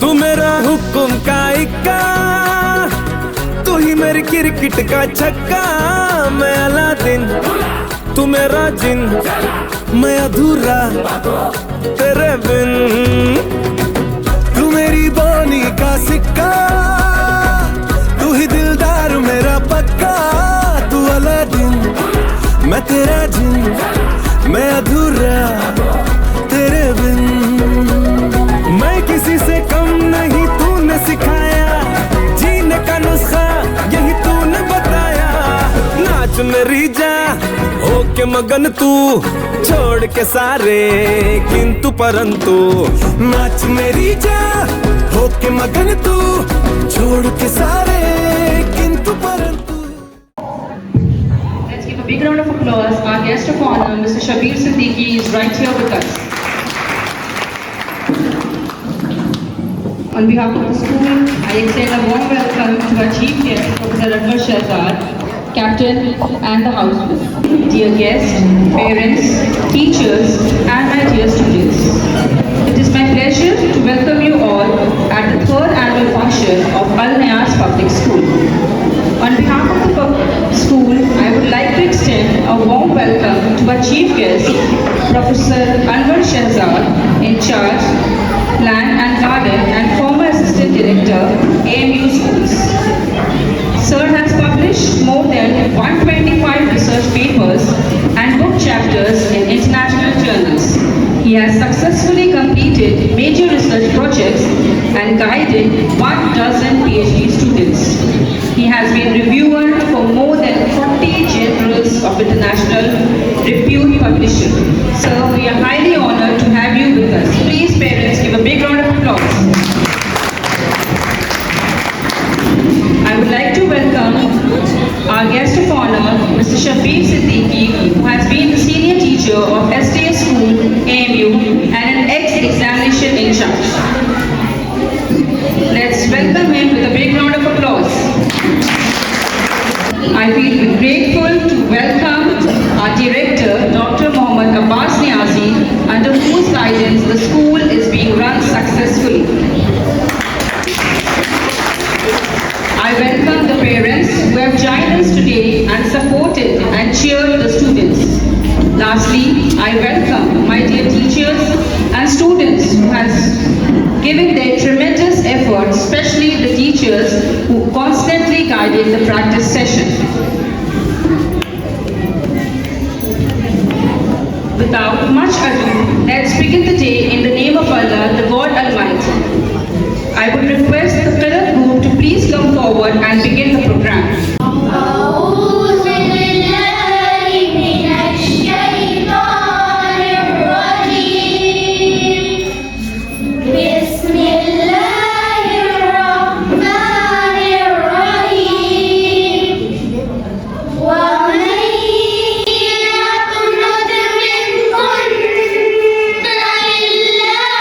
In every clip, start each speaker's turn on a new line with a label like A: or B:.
A: तू मेरा हुक्म का इक्का, तू ही मेरी क्रिकेट का छक्का। मैं अलादीन, तू मेरा जिन, मैं अधूरा तेरे बिन। तू मेरी बोनी का सिक्का, तू ही दिलदार मेरा पक्का। तू अलादीन, मैं तेरा जिन, मैं अधूरा तेरे बिन। मैं किसी से कम नहीं, तूने सिखाया जीने का नुस्खा, यही तूने बताया। नाच मेरी जा होके मगन तू, छोड़ के सारे किंतु परंतु। नाच मेरी जा होके मगन तू, छोड़ के सारे किंतु परंतु।
B: Let's give a big round of applause. Our guest of honor, Mr. Shabir Siddiqui, is right here with us. On behalf of the school, I extend a warm welcome to our chief guest, Professor Anwar Shahzad, captain and the house. Dear guests, parents, teachers, and my dear students, it is my pleasure to welcome you all at the third annual function of Al Nayas Public School. On behalf of the school, I would like to extend a warm welcome to our chief guest, Professor Anwar Shahzad, in charge, Land and Garden and former Assistant Director, AMU Schools. Sir has published more than 125 research papers and book chapters in international journals. He has successfully completed major research projects and guided 12 PhD students. He has been reviewer for more than 40 journals of international repute publishing. Sir, we are highly honored to have you with us. Please, parents, give a big round of applause. I would like to welcome our guest of honor, Mr. Shabir Siddiqui, who has been the senior teacher of STS School, AMU, and an ex-examination in charge. Let's welcome him with a big round of applause. I feel grateful to welcome our director, Dr. Mohammad Abbas Niazi, under whose guidance the school is being run successfully. I welcome the parents who have joined us today and supported and cheered the students. Lastly, I welcome my dear teachers and students who has given their tremendous effort, especially the teachers who constantly guided the practice session. Without much ado, let's begin the day in the name of Allah, the God Almighty. I would request the Qadar group to please come forward and begin the program.
C: ومن يقنط منكن لله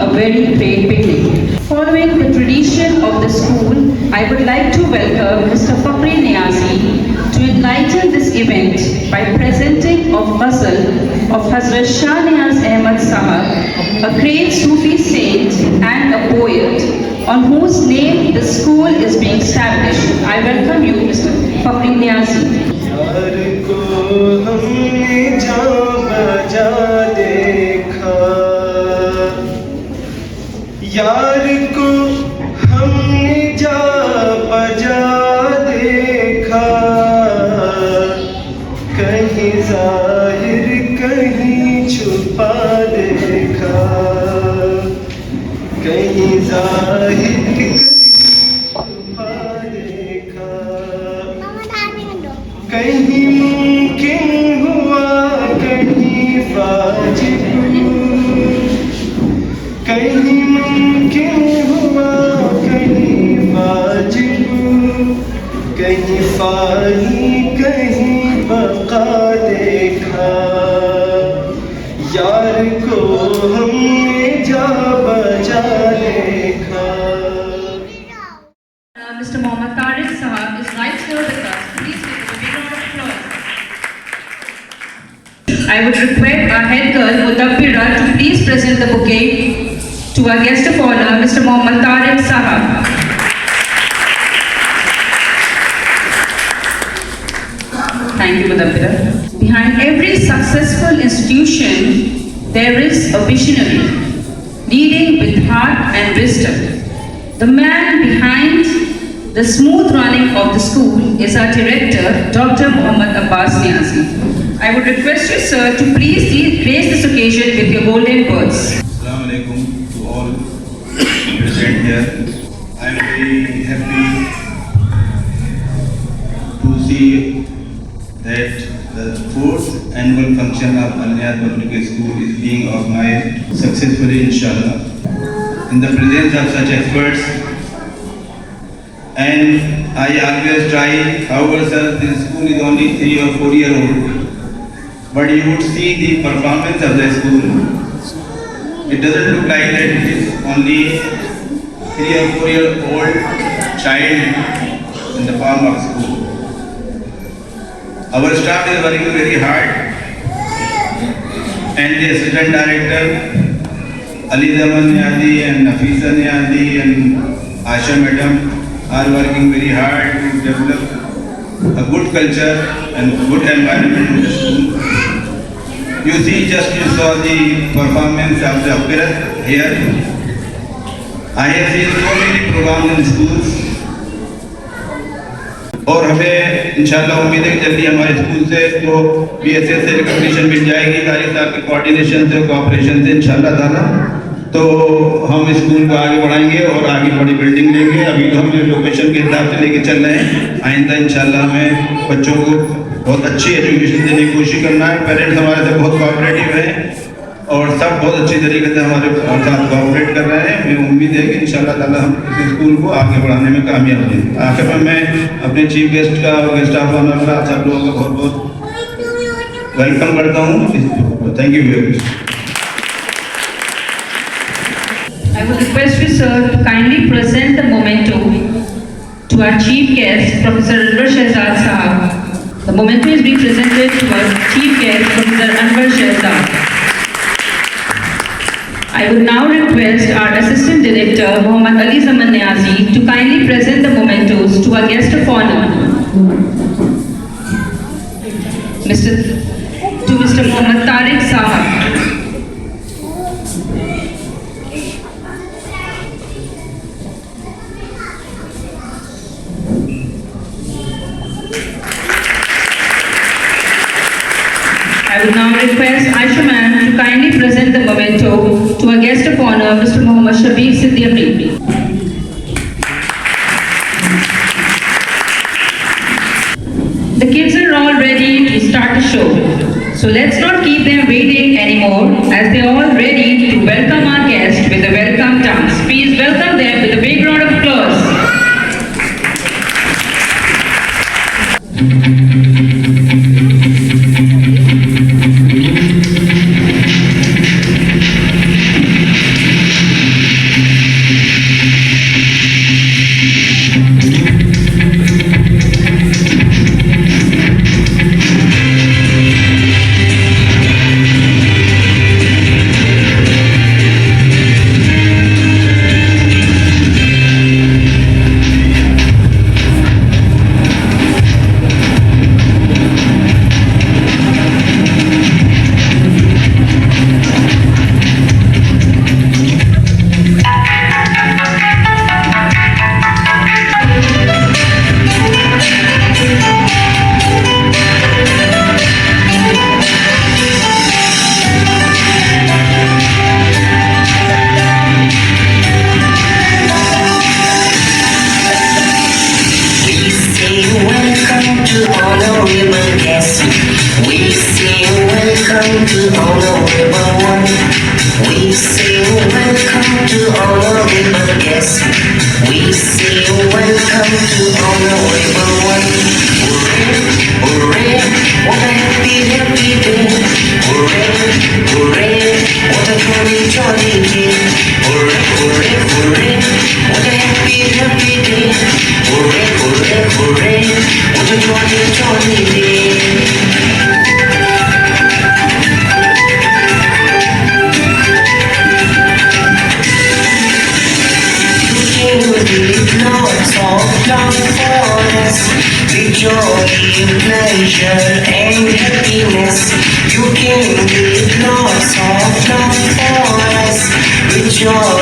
B: a very great picnic. Following the tradition of the school, I would like to welcome Mr. Fakhri Niazi to enlighten this event by presenting a ghazal of Hazrat Shah Niaz Ahmad Sahab, a great Sufi saint and a poet, on whose name the school is being established. I welcome you, Mr. Fakhri Niazi.
C: यार को हमने जा बजा देखा, यार को हमने जा बजा देखा, कहीं जाहिर कहीं छुपा देखा, कहीं जाहिर कहीं छुपा देखा, कहीं मुमकिन हुआ कहीं वाजिब, कहीं मुमकिन हुआ कहीं वाजिब, कहीं फानी कहीं बका देखा, यार को हमने जा बजा देखा।
B: Mr. Mohammad Tariq Sahab is right here with us. Please give him a big round of applause. I would request our head girl Mudabbira to please present the bouquet to our guest of honor, Mr. Mohammad Tariq Sahab. Thank you, Mudabbira. Behind every successful institution, there is a visionary, leading with heart and wisdom. The man behind the smooth running of the school is our director, Dr. Muhammad Abbas Niazi. I would request you, sir, to please grace this occasion with your golden words.
D: Assalamu alaikum to all present here. I am very happy to see that the fourth annual function of Al-Niyat Public School is being organized successfully, inshallah, in the presence of such experts. And I always try, however, sir, this school is only 3 or 4 years old, but you would see the performance of the school. It doesn't look like that it is only 3 or 4 year old child in the form of school. Our staff is working very hard, and the assistant director Ali Zaman Niazi and Nafisa Niazi and Asha Madam are working very hard to develop a good culture and good environment in the school. You see, just you saw the performance of the Abirat here. I have seen so many programs in schools. और हमें इंशाल्लाह उम्मीद है कि जल्दी हमारे school से तो BSS से रिकॉग्निशन मिल जाएगी, कारी साहब के कोऑर्डिनेशन से, कोऑपरेशन से इंशाल्लाह ताला। तो हम स्कूल को आगे बढ़ाएंगे और आगे बड़ी बिल्डिंग लेंगे। अभी तो हम लोकेशन के हिसाब से लेके चल रहे हैं, आइंदा इंशाल्लाह हमें बच्चों को बहुत अच्छी एजुकेशन देने की कोशिश करना है। पेरेंट्स हमारे से बहुत कोऑपरेटिव हैं और सब बहुत अच्छी तरीके से हमारे साथ कोऑपरेट कर रहे हैं। मुझे उम्मीद है कि इंशाल्लाह ताला हम इस स्कूल को आगे बढ़ाने में कामयाब होंगे। आखिर में मैं अपने चीफ गेस्ट का और गेस्ट ऑफ ऑनर का सब लोगों का बहुत बहुत वेलकम करता हूँ। Thank you very much.
B: I would request you, sir, to kindly present the memento to our chief guest, Professor Anwar Shehzad Sahab. The memento is being presented to our chief guest, Professor Anwar Shehzad. I would now request our Assistant Director, Muhammad Ali Zaman Niazi, to kindly present the mementos to our guest of honor, Mr. Mohammad Tariq Sahab. I would now request Aisha Ma'am to kindly present the memento to our guest of honor, Mr. Muhammad Shabeer Siddiqui. The kids are all ready to start the show. So let's not keep them waiting anymore, as they're all ready to welcome our guest with a welcome dance. Please welcome them with a big round of applause.
E: to honorable one. Hooray, hooray, what a happy, happy day. Hooray, hooray, what a jolly, jolly day. Hooray, hooray, hooray, what a happy, happy day. Hooray, hooray, hooray, what a jolly, jolly day. Lots of love for us, with joy, pleasure and happiness. You came with lots of love for us, with joy,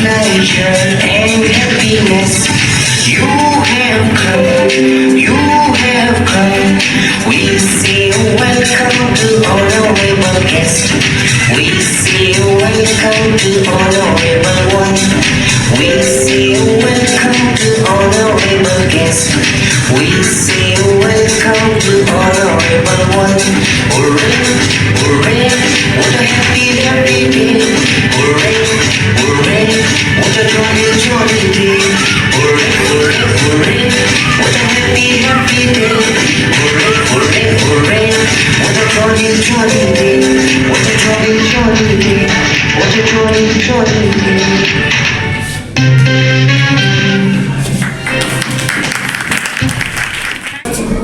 E: pleasure and happiness. You have come, you have come. We say welcome to honorable guest. We say welcome to honorable one. We say welcome to honorable guest. We say welcome to honorable one. Hooray, hooray, what a happy, happy day. Hooray, hooray, what a jolly, jolly day. Hooray, hooray, hooray, what a happy, happy day. Hooray, hooray, hooray, what a jolly, jolly day. What a jolly, jolly day. What a jolly, jolly day.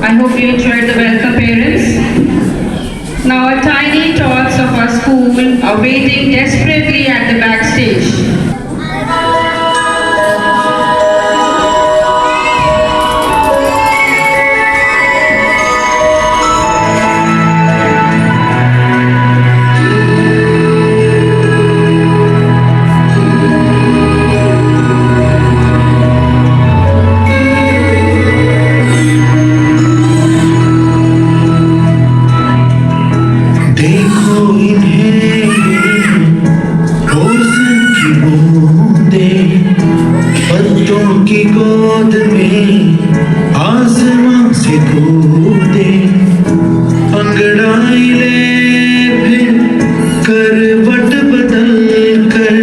B: I hope you enjoyed the welcome, parents. Now, our tiny tots of our school are waiting desperately at the backstage.
C: देखो इन्हें रोशन की बूंदें पत्तों की गोद में आसमां से कूदे अंगड़ाई ले फिर करवट बदल कर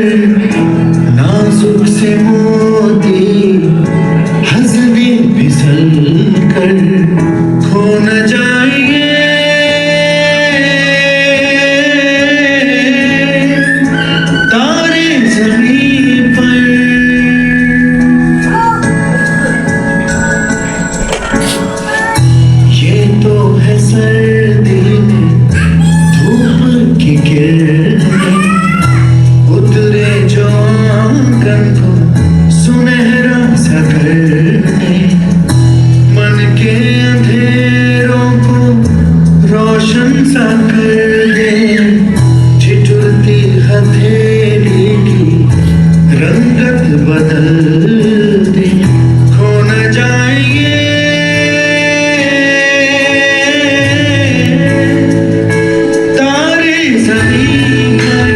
C: नाजुक से मोती हंसने फिसल कर खो न जाएंगे तारे ज़मीं पर। ये तो है सर्दी में धूप की किरणें उतरे जो आंगन को सुनहरा सा करने मन के अंधेरों को रोशन सा कर दे ठिठुरती हथेली की रंगत बदल दे खो न जाएंगे तारे ज़मीं पर।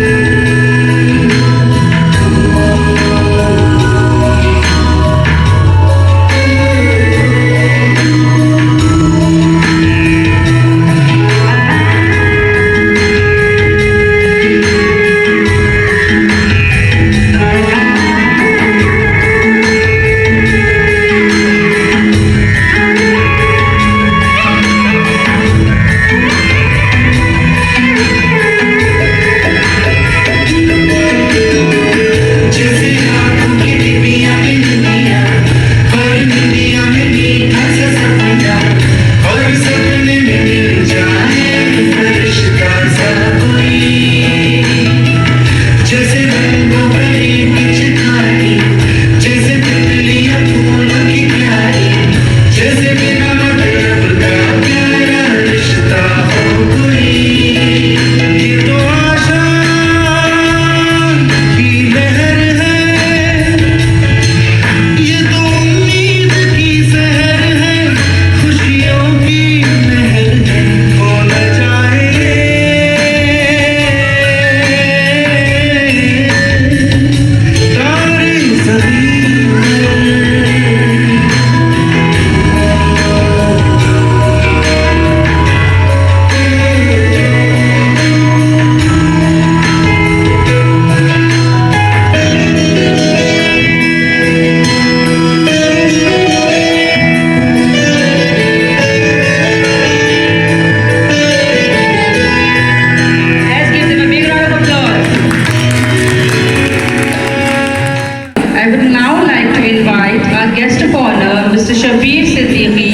B: now like to invite our guest of honor, Mr. Shabir Siddiqui,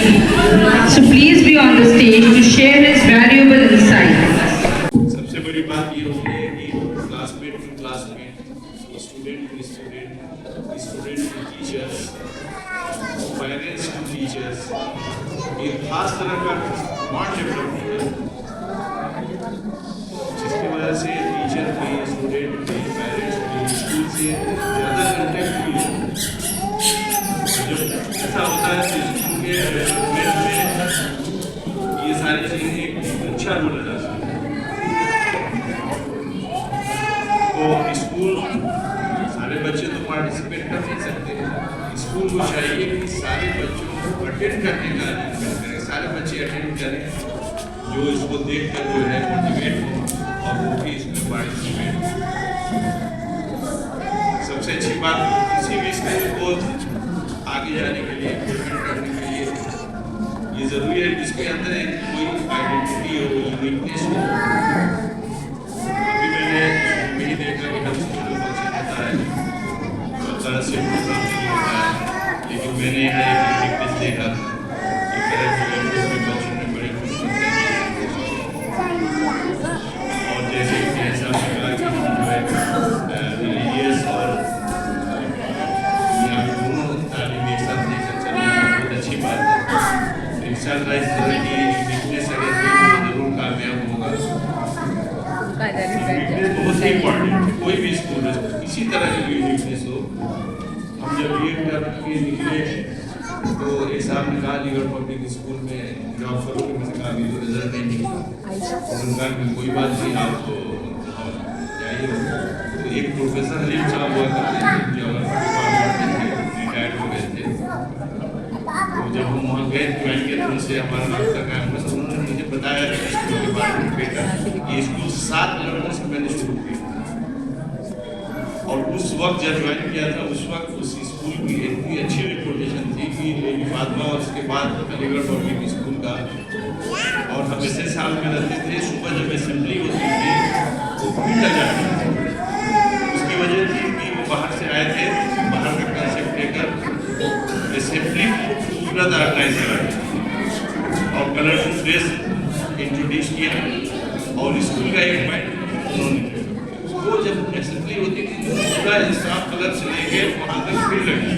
B: to please be on the stage to share his valuable insight.
F: सबसे बड़ी बात ये होती है कि classmate to classmate, student to student, student to teachers, parents to teachers, एक खास तरह का बॉन्ड डेवलप होता है, जिसकी वजह से टीचर भी, स्टूडेंट भी, पेरेंट्स भी स्कूल से ज़्यादा कंटेक्ट भी है। जब ऐसा होता है तो स्कूल के डेवलपमेंट में ये सारी चीज़ें एक अच्छा रोल अदा करती हैं। तो स्कूल सारे बच्चे तो पार्टिसिपेट कर नहीं सकते। स्कूल को चाहिए कि सारे बच्चों को अटेंड करने का अरेंजमेंट करें, सारे बच्चे अटेंड करें, जो इसको देखकर जो है मोटिवेट हो और वो भी इसमें पार्टिसिपेट हो। सबसे अच्छी बात किसी भी स्कूल को आगे जाने के लिए, इम्प्लीमेंट करने के लिए ये ज़रूरी है जिसके अंदर एक कोई आइडेंटिटी हो, यूनिकनेस हो। अभी मैंने यही देखा कि हर स्कूल में फंक्शन होता है, हर तरह से प्रोग्राम शुरू होता है, लेकिन मैंने यहाँ एक यूनिकनेस देखा था कि कलर में बच्चों ने बड़े खुश होते हैं। और जैसे कि ऐसा लगा कि जो है रिलीजियस और यहाँ दोनों तालीम एक साथ लेकर चलना बहुत अच्छी बात है। इंशाअल्लाह इस तरह की यूनिकनेस अगर कोई जरूर कामयाब होगा। यूनिकनेस बहुत ही इम्पॉर्टेंट है, कोई भी स्कूल है किसी तरह की यूनिकनेस हो। हम जब ये करके निकले तो एक साहब ने कहा अलीगढ़ पब्लिक स्कूल में जॉब करोगे, मैंने कहा अभी तो रिजल्ट नहीं मिला। उन्होंने कहा कि कोई बात नहीं, आप तो जाइए। तो एक प्रोफेसर हलीम साहब हुआ करते थे, ज्योग्राफी डिपार्टमेंट में रिटायर्ड हो गए थे। तो जब हम वहाँ गए ज्वाइन किया तो उनसे हमारा रास्ता कायम हुआ। उन्होंने मुझे बताया कि स्कूल के बारे में, बेटा ये स्कूल 7 लड़कों से मैंने शुरू किया और उस वक्त जब ज्वाइन किया था उस वक्त उस स्कूल की इतनी अच्छी रिपोर्टेशन थी कि लेडी फातिमा और उसके बाद अलीगढ़ पब्लिक स्कूल का। और हम इसे साल में रहते थे, सुबह जब असेंबली होती थी तो भीड़ लग जाती थी। उसकी वजह थी कि वो बाहर से आए थे, बाहर का कंसेप्ट लेकर असेंबली पूरा ऑर्गेनाइज करा और कलरफुल ड्रेस इंट्रोड्यूस किया और स्कूल का एक पॉइंट उन्होंने वो जब असेंबली होती थी तो पूरा स्टाफ कलर से लेके वहाँ तक भीड़ लगी।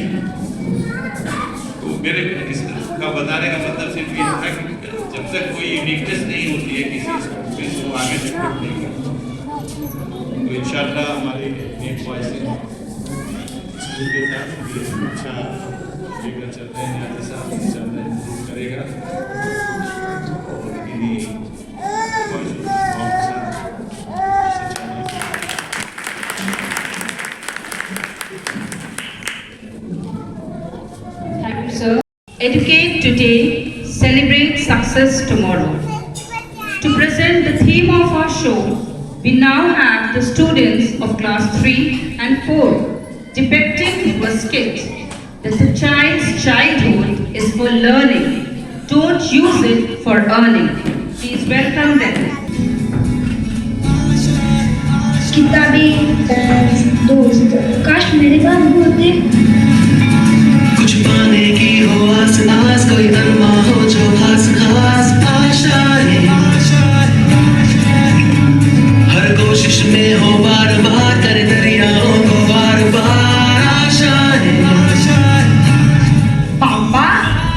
F: तो मेरे इसका बताने का मतलब सिर्फ ये था कि जब तक कोई यूनिकनेस नहीं होती है किसी स्कूल में तो आगे डेवलप नहीं करता। तो इंशाल्लाह हमारे नेक वॉइसेस स्कूल के साथ ये अच्छा लेकर चलते हैं, यहाँ साहब इंशाल्लाह इम्प्रूव करेगा और इन्हीं
B: Sir, educate today, celebrate success tomorrow. To present the theme of our show, we now have the students of class 3 and 4 depicting a skit that the child's childhood is for learning. Don't use it for earning. Please welcome them.
G: किताबी दोस्त काश मेरे पास भी होते।
C: कुछ पाने की हो आस आस, कोई अरमा हो जो खास खास आशाएं, हर कोशिश में हो बार बार, करे दरियाओं को बार बार आशाएं।
G: पापा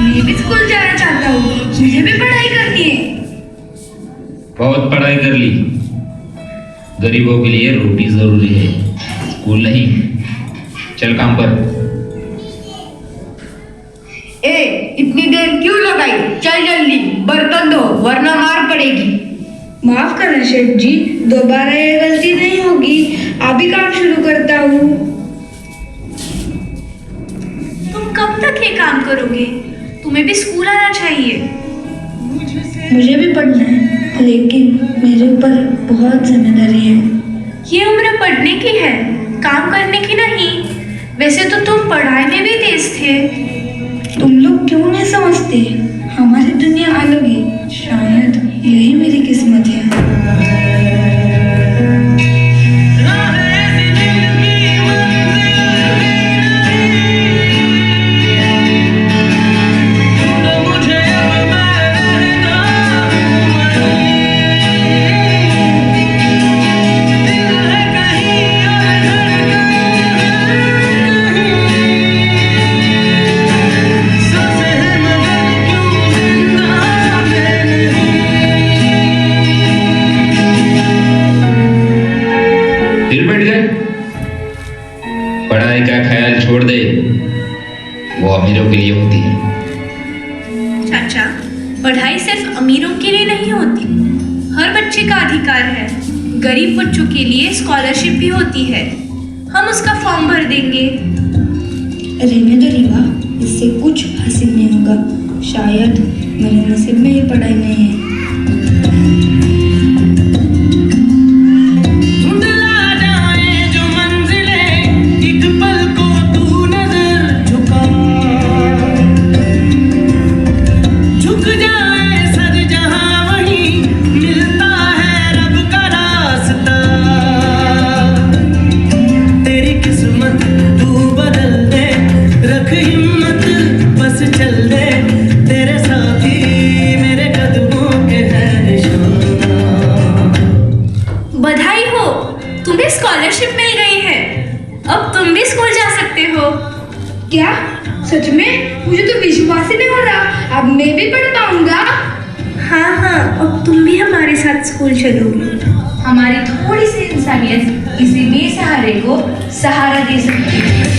G: मैं भी स्कूल जाना चाहता हूँ, मुझे भी पढ़ाई करनी है।
H: बहुत पढ़ाई कर ली, गरीबों के लिए रोटी जरूरी है, स्कूल नहीं। चल काम पर।
G: ए इतनी देर क्यों लगाई, चल जल्दी बर्तन धो वरना मार पड़ेगी। माफ करना शेठ जी, दोबारा ये गलती नहीं होगी। अभी काम शुरू करता हूँ।
I: तुम कब तक ये काम करोगे? तुम्हें भी स्कूल आना चाहिए।
G: मुझे भी पढ़ना है, लेकिन मेरे ऊपर बहुत जिम्मेदारी है।
I: ये उम्र पढ़ने की है, काम करने की नहीं। वैसे तो तुम पढ़ाई में भी तेज थे।
G: तुम लोग क्यों नहीं समझते? हमारी दुनिया अलग है, शायद यही मेरी किस्मत है।
H: वो अमीरों के लिए होती है।
I: चाचा, पढ़ाई सिर्फ अमीरों के लिए नहीं होती, हर बच्चे का अधिकार है। गरीब बच्चों के लिए स्कॉलरशिप भी होती है, हम उसका फॉर्म भर देंगे।
G: रहने दो रीवा, इससे कुछ हासिल नहीं होगा। शायद मेरे नसीब में ये पढ़ाई नहीं है।
I: बधाई हो, तुम्हें स्कॉलरशिप मिल गई है। अब तुम भी स्कूल जा सकते हो।
G: क्या सच में? मुझे तो विश्वास ही नहीं हो रहा। अब मैं भी पढ़ पाऊंगा।
I: हाँ, अब तुम भी हमारे साथ स्कूल चलोगे।
B: हमारी थोड़ी सी इंसानियत किसी बेसहारे को सहारा दे सकती है।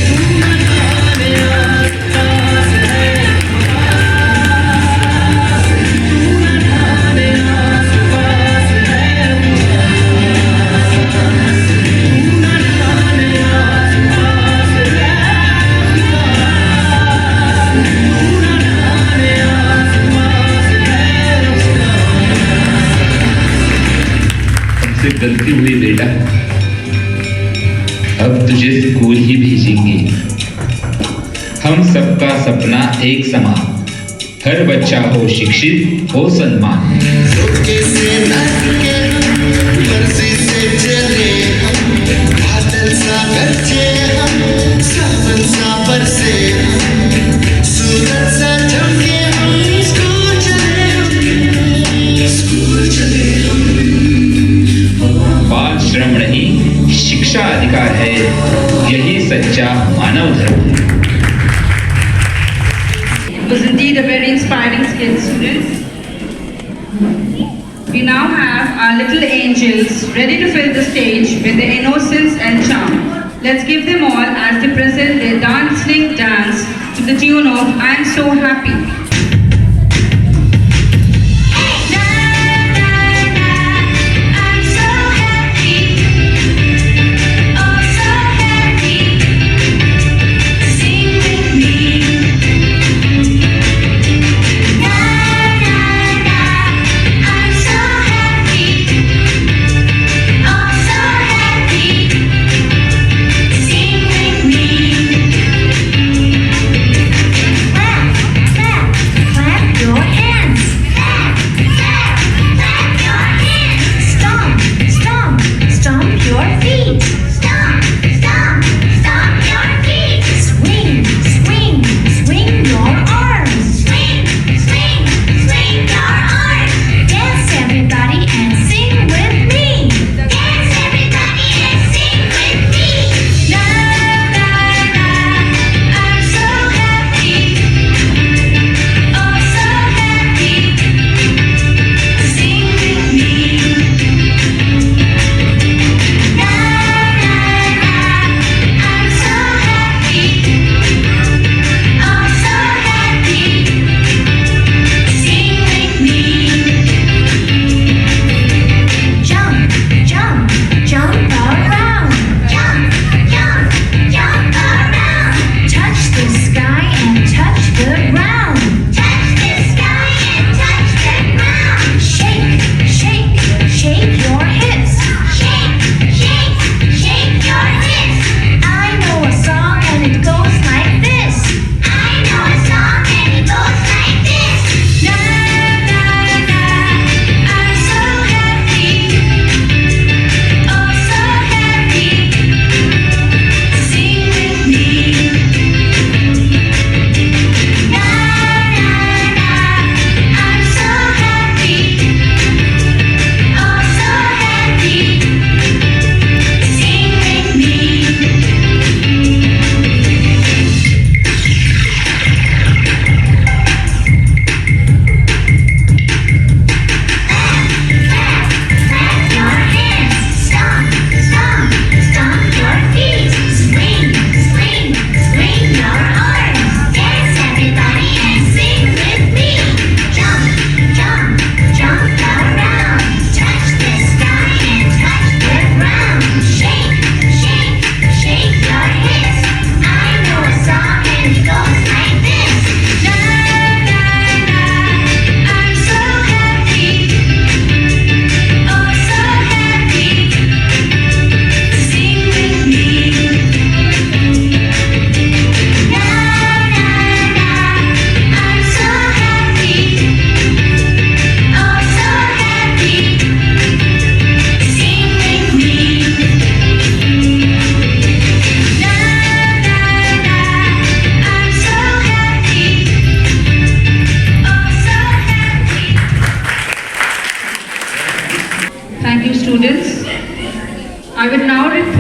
H: से गलती हुई बेटा, अब तुझे स्कूल ही भेजेंगे। हम सबका सपना एक समान, हर बच्चा हो शिक्षित, हो सम्मान। बाल श्रम नहीं, शिक्षा अधिकार है, यही सच्चा मानव धर्म है।
B: It was indeed a very inspiring skit, students. We now have our little angels ready to fill the stage with their innocence and charm. Let's give them all as they present their dancing dance to the tune of I'm So Happy.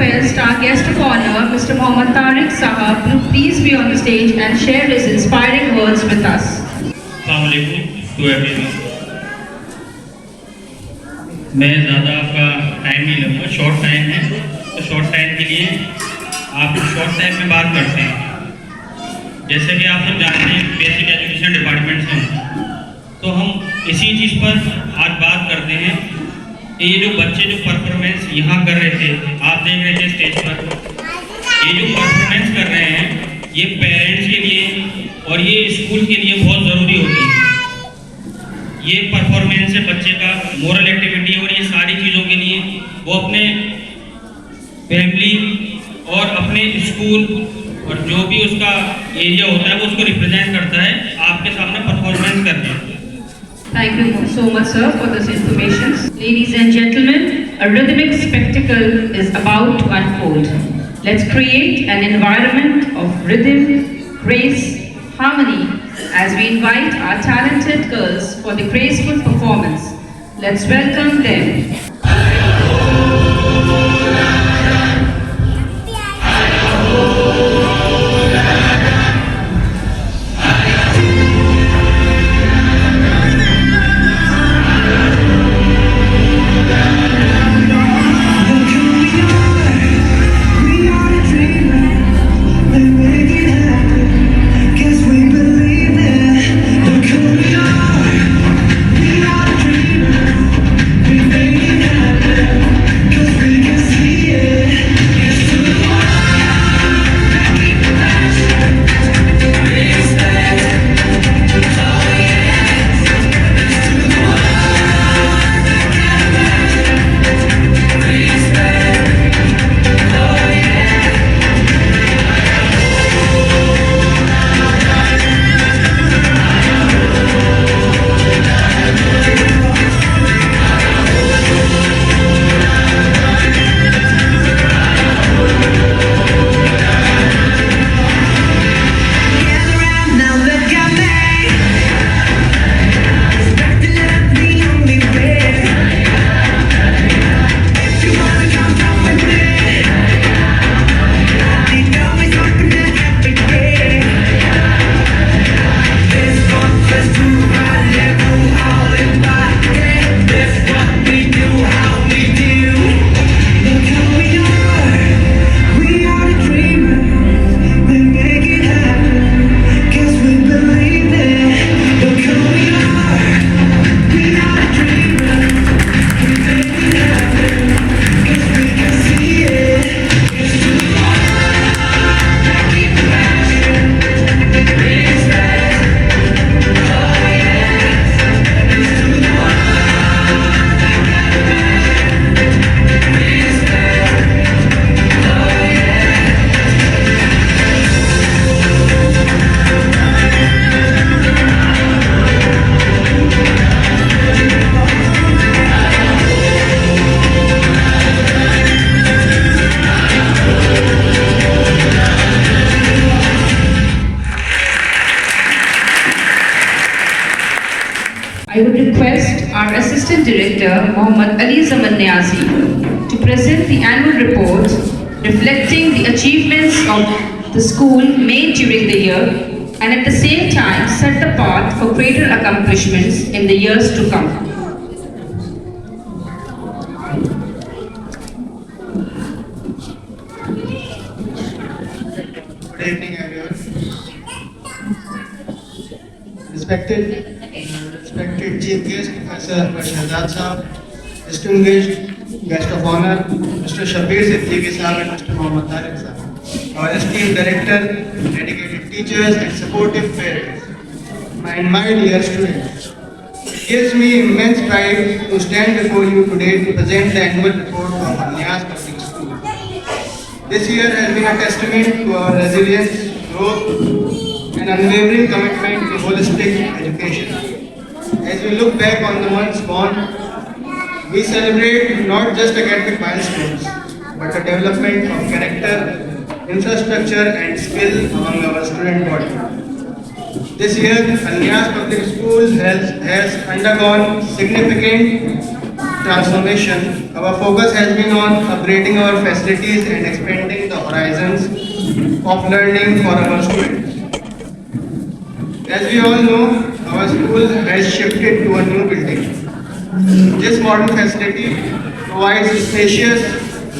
B: request our guest of honor, Mr. Mohammad Tariq Sahab, to please be on the stage and share his inspiring words with us.
J: अस्सलाम वालेकुम to everyone. मैं ज़्यादा आपका time नहीं लूँगा, short time है, तो short time के लिए आप शॉर्ट टाइम में बात करते हैं। जैसे कि आप सब जानते हैं बेसिक एजुकेशन डिपार्टमेंट से हूँ, तो हम इसी चीज़ पर आज बात करते हैं कि ये जो बच्चे जो परफॉर्मेंस यहाँ कर रहे थे, आप देख रहे थे स्टेज पर, ये जो परफॉर्मेंस कर रहे हैं ये पेरेंट्स के लिए और ये स्कूल के लिए बहुत ज़रूरी होती है। ये परफॉर्मेंस है बच्चे का मोरल एक्टिविटी और ये सारी चीज़ों के लिए वो अपने फैमिली और अपने स्कूल और जो भी उसका एरिया होता है वो उसको रिप्रेजेंट करता है आपके सामने परफॉर्मेंस करके।
B: Thank you so much, sir, for this information. Ladies and gentlemen, a rhythmic spectacle is about to unfold. Let's create an environment of rhythm, grace, harmony as we invite our talented girls for the graceful performance. Let's welcome them. I would request our Assistant Director, Mohammad Ali Zaman Niazi, to present the annual report reflecting the achievements of the school made during the year and at the same time set the path for greater accomplishments in the years to come.
K: Good evening, everyone. Respected Chief Guest, Professor Shahzad Sahab, distinguished Guest of Honor, Mr. Shabir Siddiqui Sahab and Mr. Mohammad Tariq Sahab, our esteemed Director, dedicated teachers and supportive parents, and my dear students. It gives me immense pride to stand before you today to present the annual report of Niaz Public School. This year has been a testament to our resilience, growth, and unwavering commitment to holistic education. As we look back on the months gone, we celebrate not just academic milestones, but the development of character, infrastructure, and skill among our student body. This year, Al Niaz Public School has undergone significant transformation, our focus has been on upgrading our facilities and expanding the horizons of learning for our students. As we all know, our school has shifted to a new building. This modern facility provides spacious,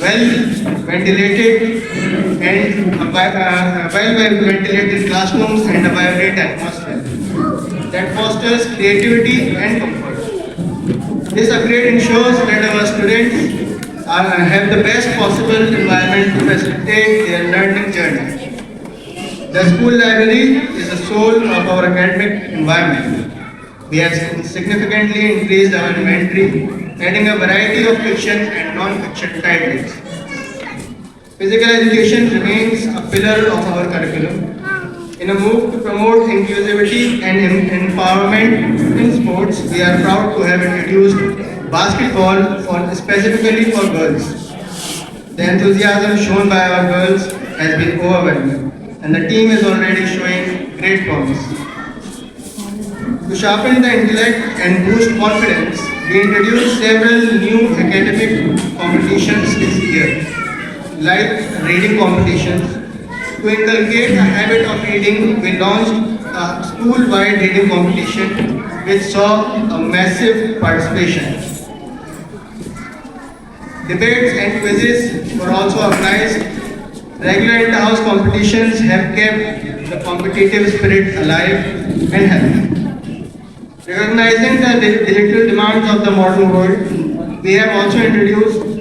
K: well-ventilated well-ventilated classrooms and a vibrant atmosphere that fosters creativity and comfort. This upgrade ensures that our students have the best possible environment to facilitate their learning journey. The school library is the soul of our academic environment. We have significantly increased our inventory, adding a variety of fiction and non-fiction titles. Physical education remains a pillar of our curriculum. In a move to promote inclusivity and empowerment in sports, we are proud to have introduced basketball specifically for girls. The enthusiasm shown by our girls has been overwhelming, and the team is already showing great promise. To sharpen the intellect and boost confidence, we introduced several new academic competitions this year, like reading competitions. To inculcate a habit of reading, we launched a school-wide reading competition which saw a massive participation. Debates and quizzes were also organized. Regular inter-house competitions have kept the competitive spirit alive and healthy. Recognizing the digital demands of the modern world, we have also introduced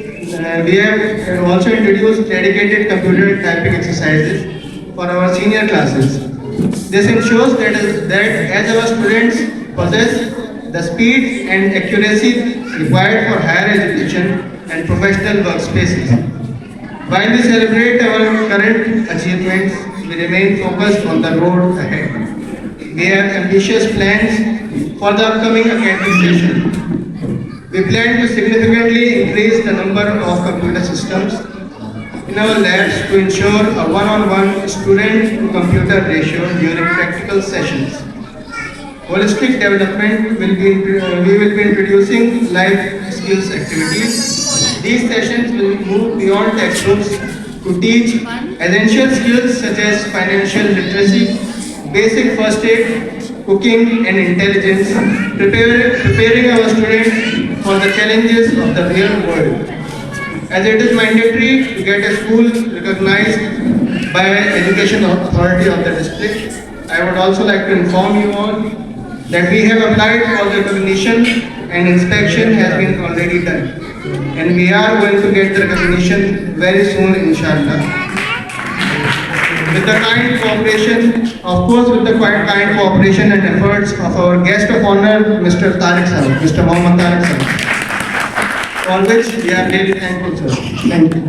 K: dedicated computer typing exercises for our senior classes. This ensures that as our students possess the speed and accuracy required for higher education and professional workspaces. While we celebrate our current achievements, we remain focused on the road ahead. We have ambitious plans for the upcoming academic session. We plan to significantly increase the number of computer systems in our labs to ensure a one-on-one student-to-computer ratio during practical sessions. Holistic development we will be introducing life skills activities. These sessions will move beyond textbooks to teach essential skills such as financial literacy, basic first aid, cooking and intelligence, preparing our students for the challenges of the real world. As it is mandatory to get a school recognized by Education Authority of the district, I would also like to inform you all that we have applied for the recognition and inspection has been already done. And we are going to get the recognition very soon, inshallah. With the kind cooperation, of course, with the kind cooperation and efforts of our guest of honor, Mr. Tariq Sahab, Mr. Mohammad Tariq Sahab, for which we are really thankful, sir. Thank you.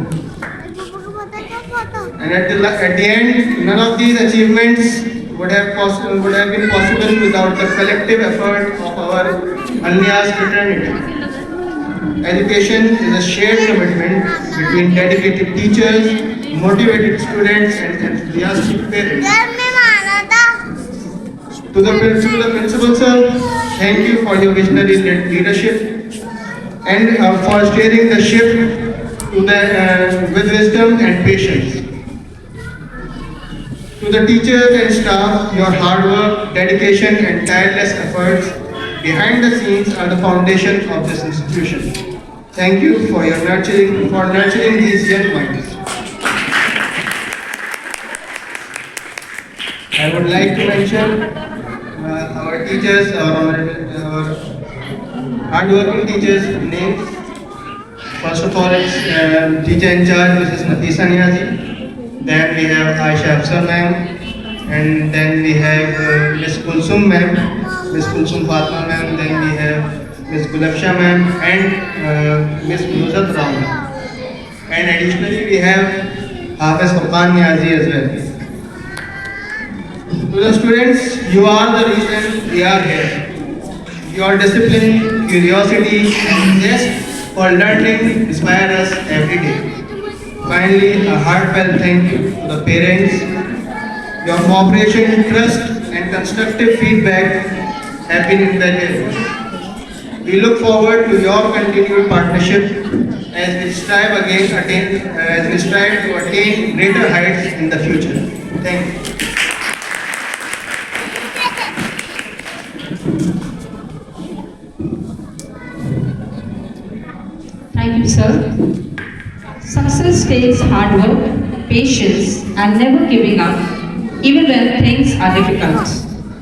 K: And at the end, none of these achievements would have been possible without the collective effort of our Alnias fraternity. Education is a shared commitment between dedicated teachers, motivated students and enthusiastic parents. To the principal sir, thank you for your visionary leadership and for steering the ship with wisdom and patience. To the teachers and staff, your hard work, dedication and tireless efforts behind the scenes are the foundation of this institution. Thank you for nurturing these young minds. I would like to mention our teachers, our hardworking teachers' names. First of all, it's teacher in charge, Mrs. Nafisa Niazi. Then we have Aisha Afsar ma'am, and then we have Miss Kulsum ma'am, Miss Kulsum Fatma ma'am. Then we have Miss Gulabsha ma'am and Miss Nuzat Rao ma'am. And additionally, we have Hafiz Furqan Niazi as well. To the students, you are the reason we are here. Your discipline, curiosity, and zest for learning inspire us every day. Finally, a heartfelt thank you to the parents. Your cooperation, trust, and constructive feedback have been invaluable. We look forward to your continued partnership as we strive to attain greater heights in the future. Thank you.
B: Thank you, sir. Success takes hard work, patience, and never giving up, even when things are difficult.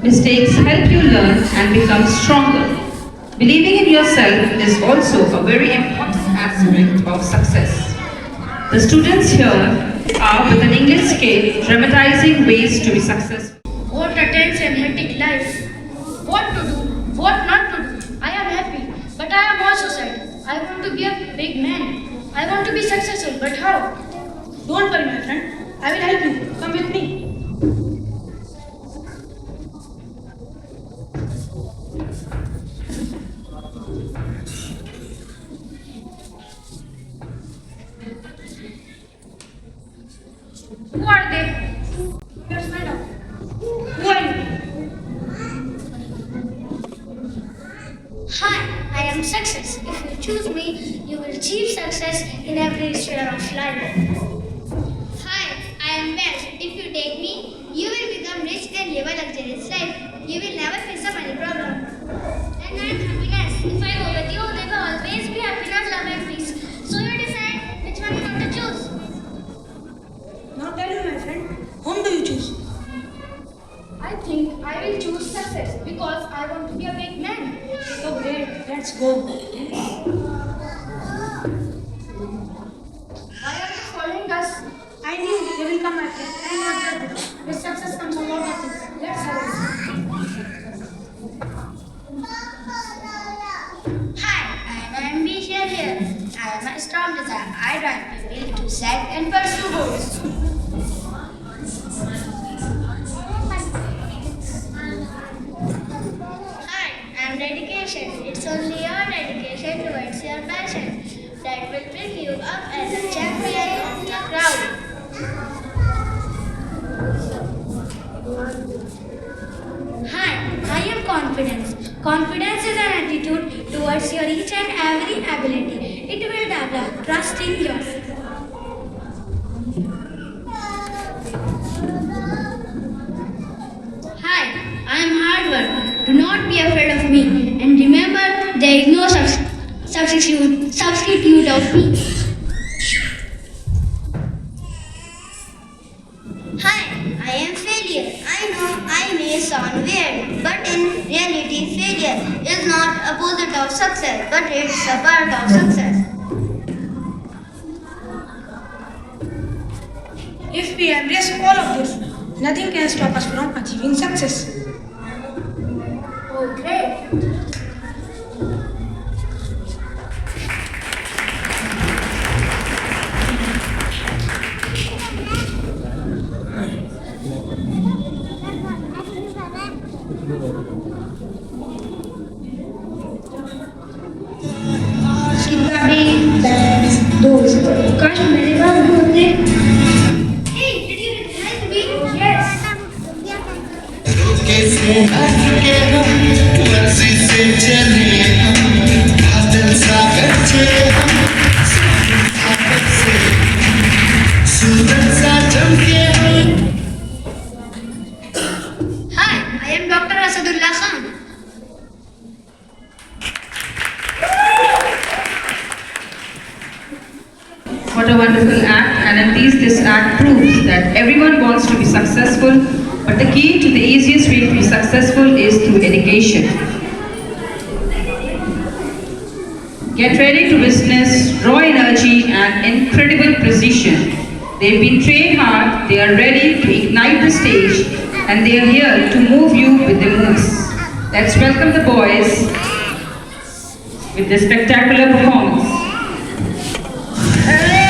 B: Mistakes help you learn and become stronger. Believing in yourself is also a very important aspect of success. The students here are with an English scale dramatizing ways to be successful.
G: What a tense and hectic life. What to do, what not to do. I am happy, but I am also sad. I want to be a big man. I want to be successful, but how? Don't worry, my friend. I will help you. Come with me. Who are they? Let's find out. Who are you?
L: Hi, I am Success. If you choose me, you will achieve success in every sphere of life. Hi, I am Wealth. If you take me, you will become rich and live a luxurious life. You will never face a money problem. And I am Happiness. If I go with you, there will always be happiness, love and peace. So you decide which one you want to choose.
G: Now tell me, my friend, whom do you choose? I think I will choose success because I want to be a big man. So great, let's go. Why are you following us? I knew they will come at me. I am not judged. With success comes a lot of things. Let's have it.
L: Hi, I am ambitious here. I am a strong desire. I drive people to set and pursue goals. Hi, I am dedication. It's only your dedication towards your passion that will bring you up as a champion of the crowd. Hi, I am confidence. Confidence is an attitude towards your each and every ability. It will develop trust in yourself. Hi, I am hard work. Do not be afraid of me. And remember, there is no substitute of me. Hi, I am failure. I know I may sound weird, but in reality, failure is not opposite of success, but it's a part of success.
G: If we embrace all of this, nothing can stop us from achieving success. Oh, great.
L: काश मेरे पास होते। Hey, did you recognize me? Yes.
C: कैसे हट के हम मर्जी से चले हम बादल सागर से हम सागर से सूरज सा चमके हम।
L: Hi, I am Dr. Asadullah Khan.
B: What a wonderful act, and indeed this act proves that everyone wants to be successful, but the key to the easiest way to be successful is through education. Get ready to witness raw energy and incredible precision. They've been trained hard, they are ready to ignite the stage, and they are here to move you with the moves. Let's welcome the boys with this spectacular performance.
C: Hey!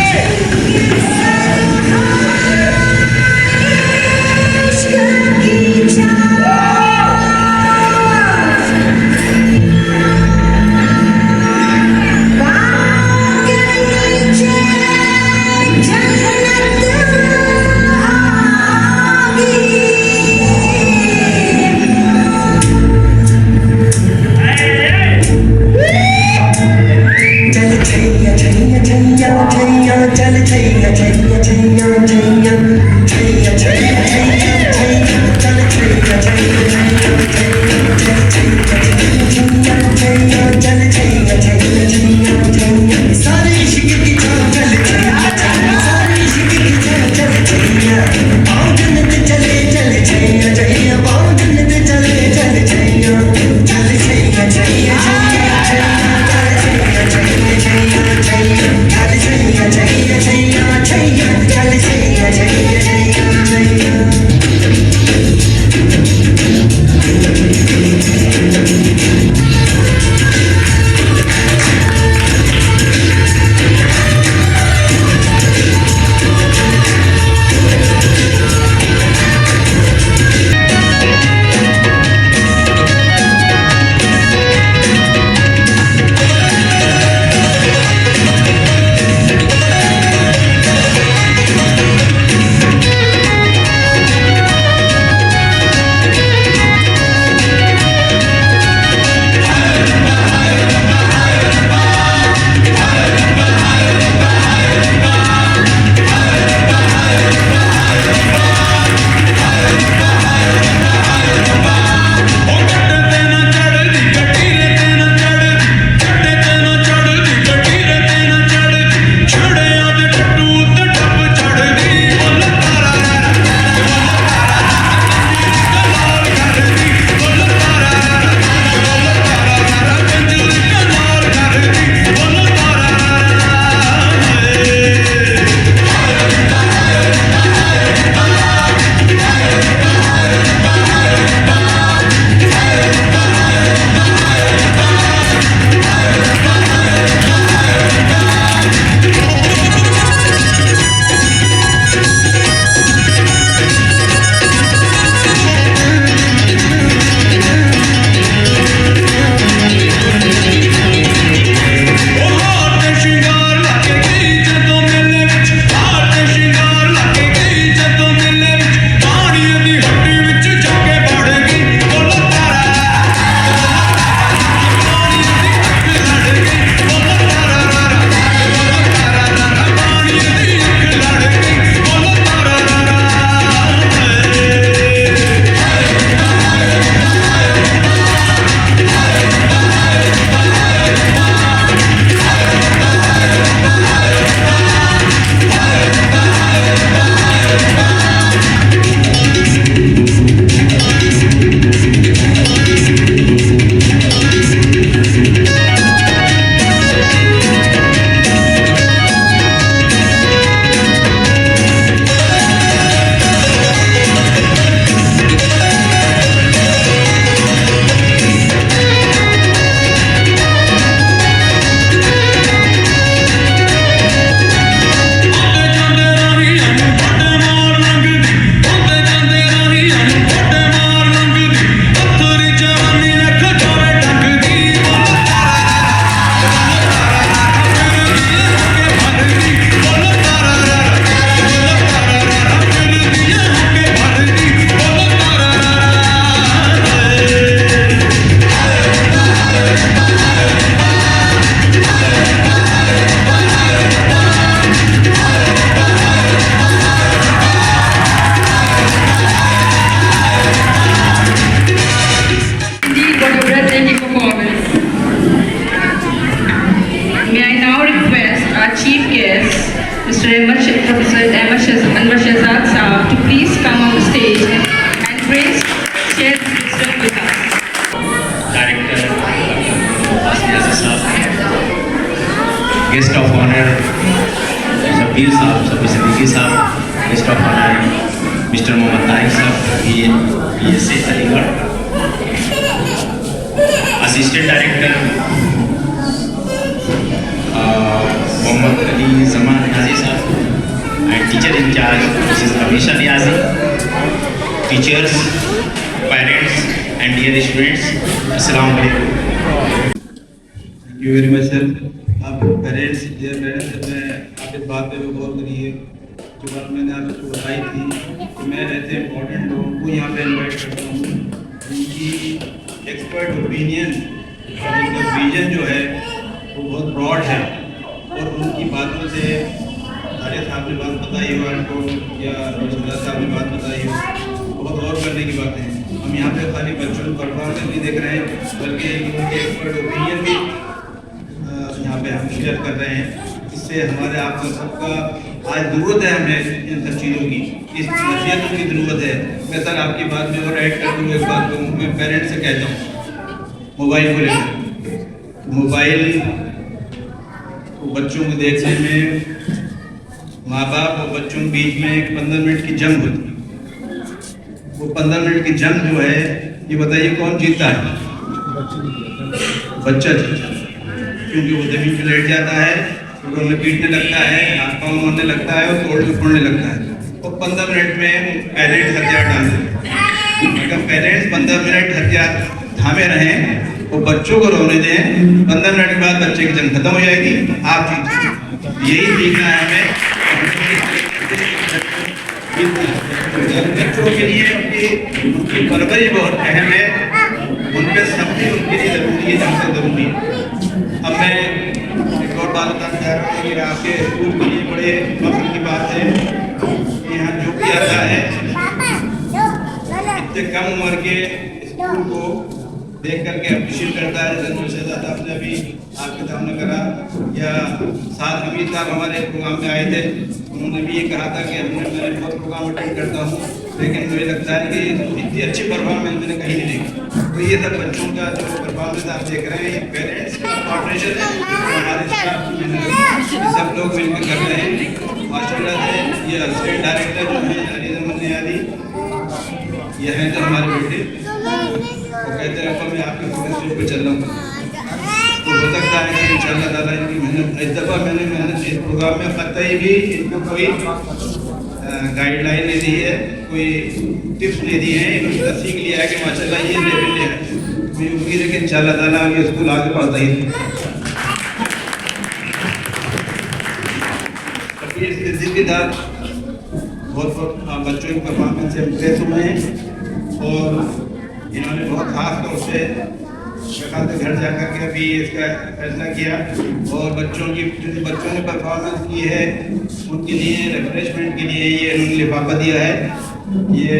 H: Guest of honour Shabbir Sahab, Shabbir Siddiqui Sahab, guest of honour mister Mohammad Tariq Sahab, PSA Aligarh, assistant director Mohammad Ali Zaman Niazi Sahab and teacher incharge Mrs Ravisha Niazi, teachers, parents and dear students, अस्सलाम वालेकुम।
D: Thank you very much sir. आप parents dear parents, मैं आप इस बात पे भी गौर करिए जो बात मैंने आपको बताई थी कि मैं ऐसे इम्पोर्टेंट लोगों को यहाँ पे इनवाइट करता हूँ, उनकी एक्सपर्ट ओपिनियन और उनका विजन जो है वो बहुत ब्रॉड है और उनकी बातों से सारे साहब ने बात बताई हो आपको या रोशनदास साहब ने बात बताई हो, बहुत गौर करने की बातें हैं। हम यहाँ पे खाली बच्चों को परफॉर्मेंस नहीं देख रहे हैं, बल्कि उनके एक्सपर्ट ओपिनियन भी यहाँ पे हम शेयर कर रहे हैं। इससे हमारे आप सबका आज ज़रूरत है, हमें इन सब चीज़ों की, इस नसीहतों की ज़रूरत है। मैं सर आपकी बात में और ऐड कर दूँ एक बात को, मैं पेरेंट्स से कहता हूँ मोबाइल को लेकर, मोबाइल को बच्चों को देखने में माँ बाप और बच्चों के बीच में एक 15 मिनट की जंग होती है। वो 15 मिनट की जंग जो है, ये बताइए कौन जीतता है? बच्चा जीतता है, क्योंकि वो जमीन पर लेट जाता है, क्योंकि उन्हें पीटने लगता है, हाथ पाँव मारने लगता है और तोड़ने फोड़ने लगता है। और 15 मिनट में पेरेंट्स हथियार डाल देते हैं। अगर पेरेंट्स 15 मिनट हथियार थामे रहें वो बच्चों को रोने दें, 15 मिनट के बाद बच्चे की जंग खत्म हो जाएगी, आप जीतेंगे। यही सीखना है हमें। बच्चों के लिए उनकी परवरिश बहुत अहम है, उन पर सब्जी उनके लिए जरूरी है, सबसे जरूरी है। अब मैं एक और बात बताना चाह रहा हूँ कि आपके स्कूल के लिए बड़े फख्र की बात है कि यहाँ जो भी आता है इतने कम उम्र के स्कूल को देख करके अप्रिशिएट करता है। जनरल शहजाद आपने अभी आपके सामने करा, या साथ हमीद साहब हमारे प्रोग्राम में आए थे, उन्होंने भी ये कहा था कि मैं बहुत प्रोग्राम अटेंड करता हूँ, लेकिन मुझे लगता है कि इतनी अच्छी परफॉर्मेंस मैंने कहीं नहीं देखी। तो ये सब बच्चों का जो परफॉर्मेंस आप देख रहे हैं, ये पेरेंट्स का कोऑर्डिनेशन है, हमारे स्टाफ की मेहनत, सब लोग मिलकर कर रहे हैं माशाल्लाह से। ये असिस्टेंट डायरेक्टर जो है अली अहमद नियाज़ी, ये हैं तो हमारे बेटे, वो कहते हैं मैं आपके फोटोशूट पे चल रहा हूँ, तो हो सकता है कि इंशाअल्लाह ताला इनकी मेहनत, इस दफ़ा मैंने मेहनत इस प्रोग्राम में कतई भी इनको कोई गाइडलाइन नहीं दी है, कोई टिप्स नहीं दी है, इन्होंने सीख लिया है कि माशाल्लाह ये लेवल है। मुझे उम्मीद है कि इंशाअल्लाह ताला ये स्कूल आगे बढ़ता ही है। जिद्दीदार बहुत बच्चों की परफॉर्मेंस से इम्प्रेस हुए हैं और इन्होंने बहुत खास तौर से घर जा कर के अभी इसका फैसला किया और बच्चों की जो बच्चों ने परफॉर्मेंस की है उनके लिए रिफ्रेशमेंट के लिए ये इन्होंने लिफाफा दिया है। ये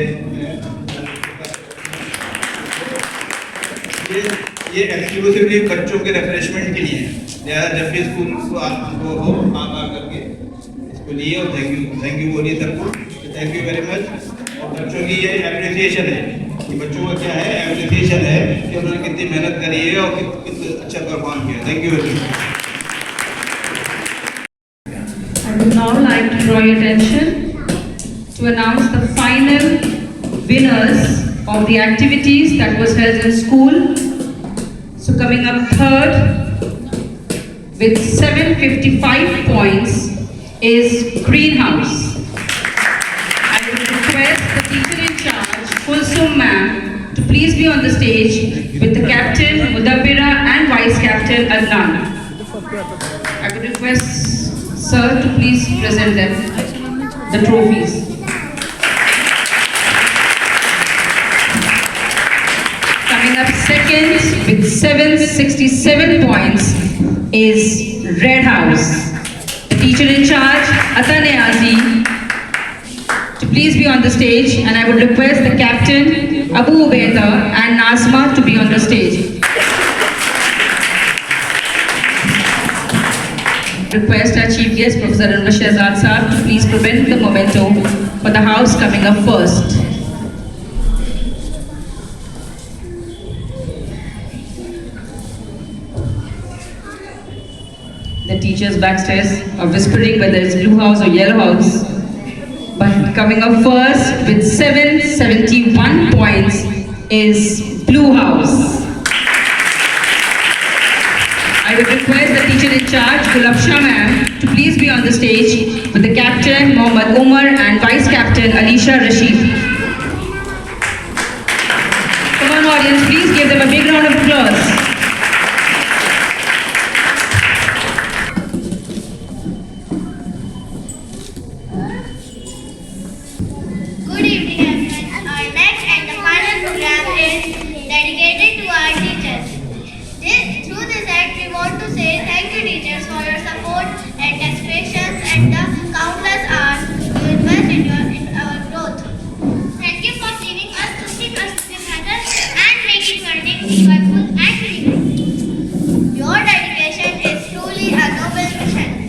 D: एक्सक्लूसिवली बच्चों के रिफ्रेशमेंट के लिए है, लिहाजा जब भी स्कूल को आपको हो आप आ करके इसको लिए और थैंक यू बोलिए सबको, थैंक यू वेरी मच। और बच्चों की ये एप्रिसिएशन है कि बच्चों का क्या है, एप्रिसिएशन है कि उन्होंने कितनी मेहनत करी है और कितना अच्छा परफॉर्म किया। Thank you very much.
B: I would now like to draw your attention to announce the final winners of the activities that was held in school. So coming up third with 755 points is Greenhouse. I would request the teacher in charge, Kulsum ma'am, to please be on the stage with the captain, Mudabbira and vice captain Adnan. I would request sir to please present them the trophies. Coming up second with 767 points is Red House. The teacher in charge, Ata Niazi, to please be on the stage, and I would request the captain, Abu Ubaida and Nazma to be on the stage. Request our chief guest, Professor Anwar Shehzad Sahab, to please present the memento for the house coming up first. The teachers backstairs are whispering whether it's blue house or yellow house. But coming up first with 771 points is Blue House. I would request the teacher in charge, Gulabsha ma'am, to please be on the stage with the captain, Mohammad Umar, and vice captain, Alisha Rashid. Come on audience, please give them a big round of applause.
L: Good evening everyone. Our next and the final program is dedicated to our teachers. Through this act, we want to say thank you teachers for your support and expressions and the countless hours you invest in our growth. Thank you for leaving us to see us with joyful, and creative. Your dedication is truly a noble mission.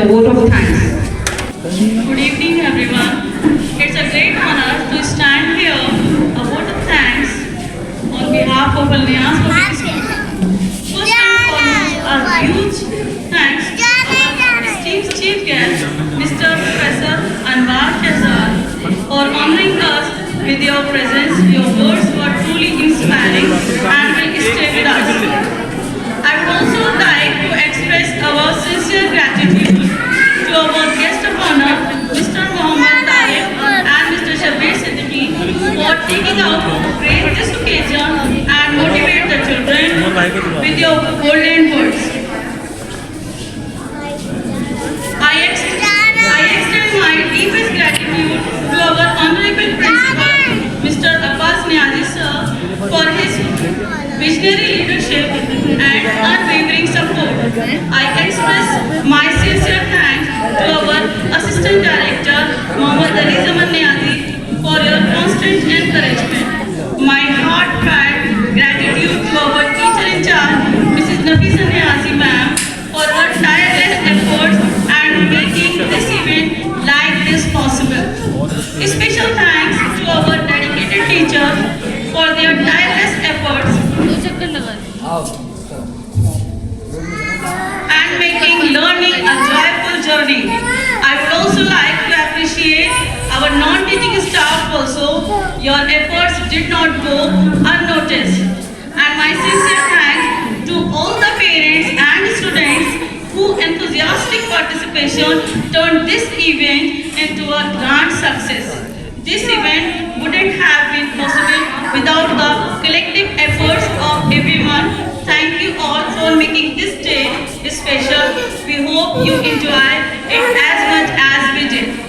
B: a vote of thanks.
I: Good evening, everyone. It's a great honor to stand here, a vote of thanks on behalf of Alliance Public School. First and foremost, a huge thanks to our esteemed chief guest, Mr. Professor Anwar Shehzad, for honoring us with your presence. Your words were truly inspiring and will stay with us. I would also like to express our sincere gratitude to our guest of honor, Mr. Mohammad Tariq and Mr. Shabir Siddiqui, for taking out to grace this occasion and motivate the children with your golden words. I extend my deepest gratitude to our honorable principal, Mr. Abbas Niazi sir, for his visionary leadership and unwavering support. I express my sincere thanks to our Assistant Director, Mohammad Ali Zaman Niazi, for your constant encouragement. My heartfelt gratitude to our teacher in charge, Mrs. Nafisa Niazi ma'am, for her tireless efforts and making this event like this possible. Special thanks to our dedicated teachers for their tireless efforts and making learning a joyful journey. I would also like to appreciate our non-teaching staff also. Your efforts did not go unnoticed. And my sincere thanks to all the parents and students whose enthusiastic participation turned this event into a grand success. This event wouldn't have been possible without the collective efforts of everyone. Thank you all for making this day special. We hope you enjoy it as much as we did.